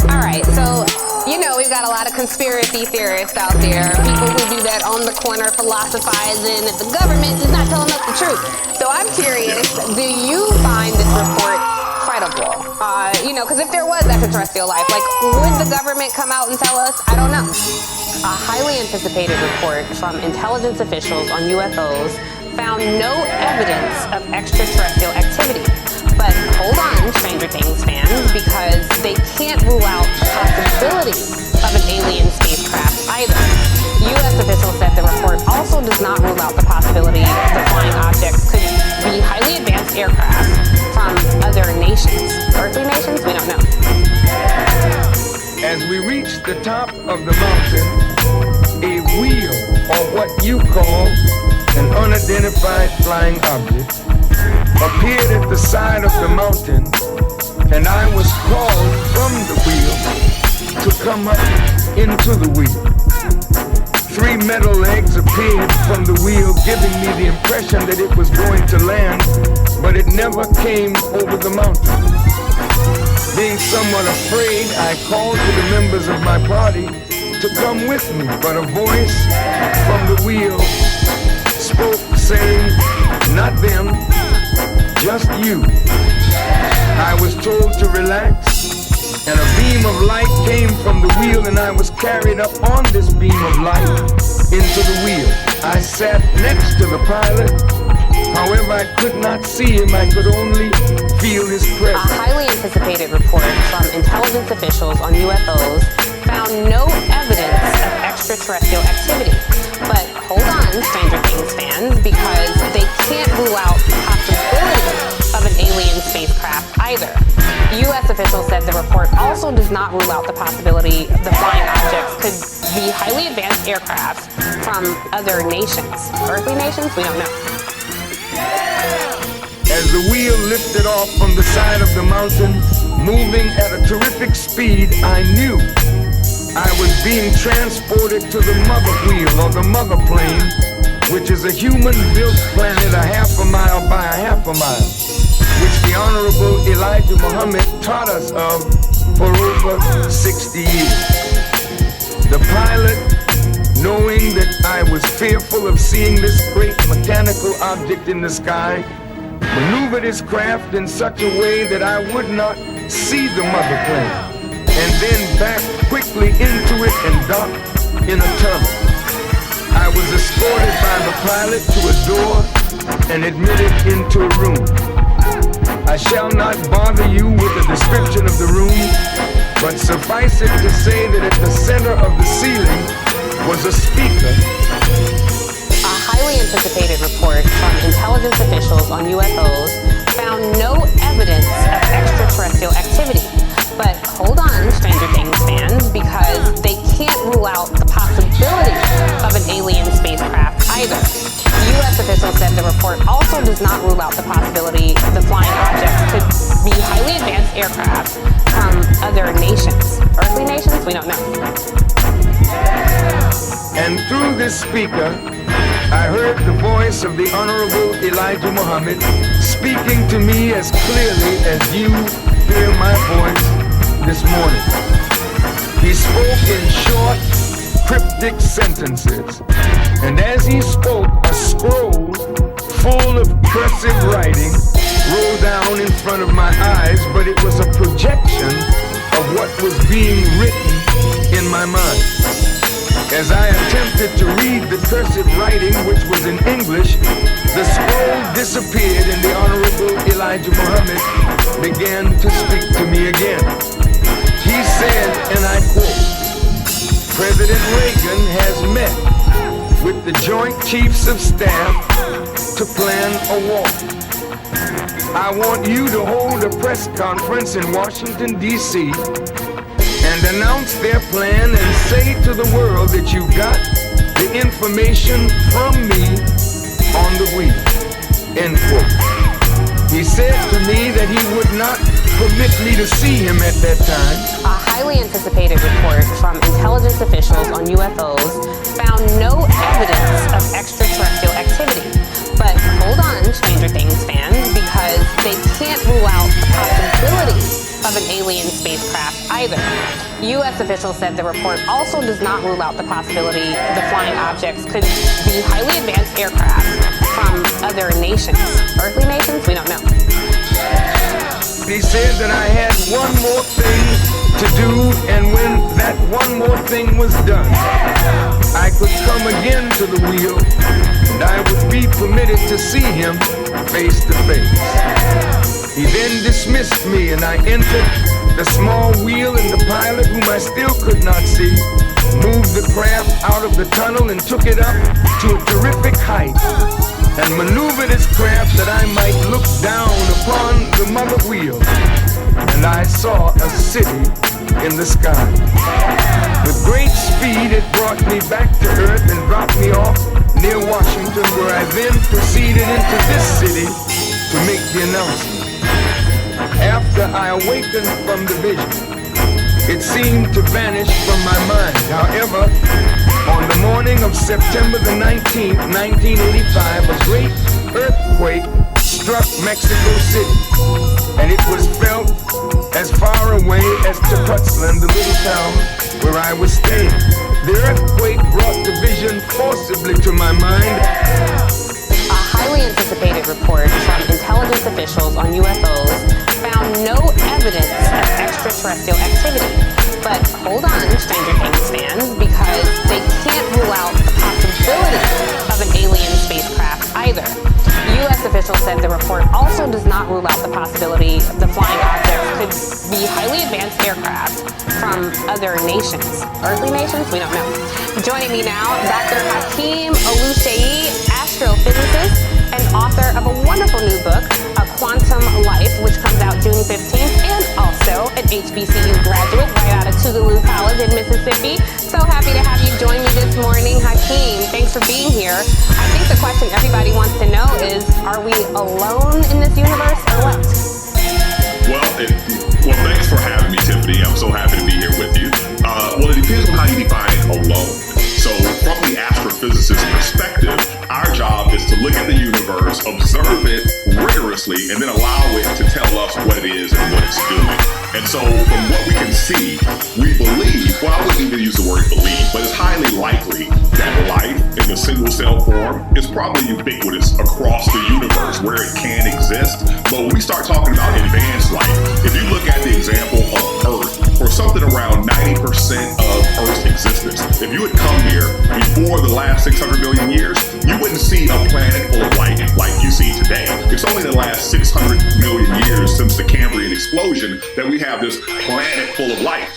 All right, so we've got a lot of conspiracy theorists out there, people who do that on the corner philosophizing that the government is not telling us the truth. So I'm curious, do you find this report credible? Because if there was extraterrestrial life, would the government come out and tell us? I don't know. A highly anticipated report from intelligence officials on UFOs found no evidence of extraterrestrial activity. But hold on, Stranger Things fans, because they can't rule out the possibility of an alien spacecraft either. U.S. officials said the report also does not rule out the possibility the flying objects could be highly advanced aircraft from other nations. Earthly nations? We don't know. As we reached the top of the mountain, a wheel, or what you call an unidentified flying object, appeared at the side of the mountain, and I was called from the wheel to come up into the wheel. 3 metal legs appeared from the wheel, giving me the impression that it was going to land, but it never came over the mountain. Being somewhat afraid, I called to the members of my party to come with me, but a voice from the wheel spoke, saying, "Not them, just you." I was told to relax, and a beam of light came from the wheel, and I was carried up on this beam of light into the wheel. I sat next to the pilot. However, I could not see him. I could only feel his presence. A highly anticipated report from intelligence officials on UFOs found no evidence of extraterrestrial activity. But hold on, Stranger Things fans, because they can't rule out the possibility of an alien spacecraft either. U.S. officials said the report also does not rule out the possibility the flying objects could be highly advanced aircraft from other nations. Earthly nations? We don't know. As the wheel lifted off from the side of the mountain, moving at a terrific speed, I knew I was being transported to the mother wheel, or the mother plane, which is a human-built planet a half a mile by a half a mile, which the Honorable Elijah Muhammad taught us of for over 60 years. The pilot, knowing that I was fearful of seeing this great mechanical object in the sky, maneuvered his craft in such a way that I would not see the mother plane, and then backed quickly into it and docked in a tunnel. I was escorted by the pilot to a door and admitted into a room. I shall not bother you with a description of the room, but suffice it to say that at the center of the ceiling was a speaker. A highly anticipated report from intelligence officials on UFOs found no evidence of extraterrestrial activity. But hold on, Stranger Things fans, because they can't rule out the possibility of an alien spacecraft either. U.S. officials said the report also does not rule out the possibility the flying objects could be highly advanced aircraft from other nations. Earthly nations? We don't know. And through this speaker, I heard the voice of the Honorable Elijah Muhammad speaking to me as clearly as you hear my voice this morning. He spoke in short, cryptic sentences, and as he spoke, a scroll full of cursive writing rolled down in front of my eyes, but it was a projection of what was being written in my mind. As I attempted to read the cursive writing, which was in English, the scroll disappeared and the Honorable Elijah Muhammad began to speak to me again. He said, and I quote, "President Reagan has met with the Joint Chiefs of Staff to plan a war. I want you to hold a press conference in Washington, D.C., and announce their plan and say to the world that you got the information from me on the wheel." End quote. He said to me that he would not permit me to see him at that time. A highly anticipated report from intelligence officials on UFOs found no evidence of extraterrestrial activity. But hold on, Stranger Things fans, because they can't rule out the possibility of an alien spacecraft either. U.S. officials said the report also does not rule out the possibility the flying objects could be highly advanced aircraft from other nations. Earthly nations? We don't know. He said that I had one more thing to do, and when that one more thing was done, I could come again to the wheel, and I would be permitted to see him face to face. He then dismissed me, and I entered the small wheel, and the pilot, whom I still could not see, moved the craft out of the tunnel and took it up to a terrific height and maneuvered his craft that I might look down upon the mother wheel. And I saw a city in the sky. With great speed, it brought me back to Earth and dropped me off near Washington, where I then proceeded into this city to make the announcement. After I awakened from the vision, it seemed to vanish from my mind. However, on the morning of September the 19th, 1985, a great earthquake struck Mexico City, and it was felt as far away as Tepoztlan, the little town where I was staying. The earthquake brought the vision forcibly to my mind. A highly anticipated report from intelligence officials on UFOs found no evidence of extraterrestrial activity. But hold on, Stranger Things fans, because they can't rule out the possibility of an alien spacecraft either. U.S. officials said the report also does not rule out the possibility the flying objects could be highly advanced aircraft from other nations. Earthly nations? We don't know. Joining me now, Dr. Hakeem Oluseyi, astrophysicist and author of a wonderful new book, A Quantum Life, which comes out June 15th, and also an HBCU graduate right out of Tougaloo College in Mississippi. So happy to have you join me this morning, Hakeem. Thanks for being here. I think the question everybody wants to know is, are we alone in this universe or what? Well, thanks for having me, Tiffany. I'm so happy to be here with you. Well, it depends on how you define alone. So from the astrophysicist perspective, our job is to look at the universe, observe it rigorously, and then allow it to tell us what it is and what it's doing. And so from what we can see, we believe, well, I wouldn't even use the word believe, but it's highly likely that life in the single cell form is probably ubiquitous across the universe where it can exist. But when we start talking about advanced life, if you look at the example of Earth, for something around 90% of Earth's existence, if you had come here before the last 600 million years, you wouldn't see a planet full of light like you see today. It's only the last 600 million years since the Cambrian explosion that we have this planet full of light.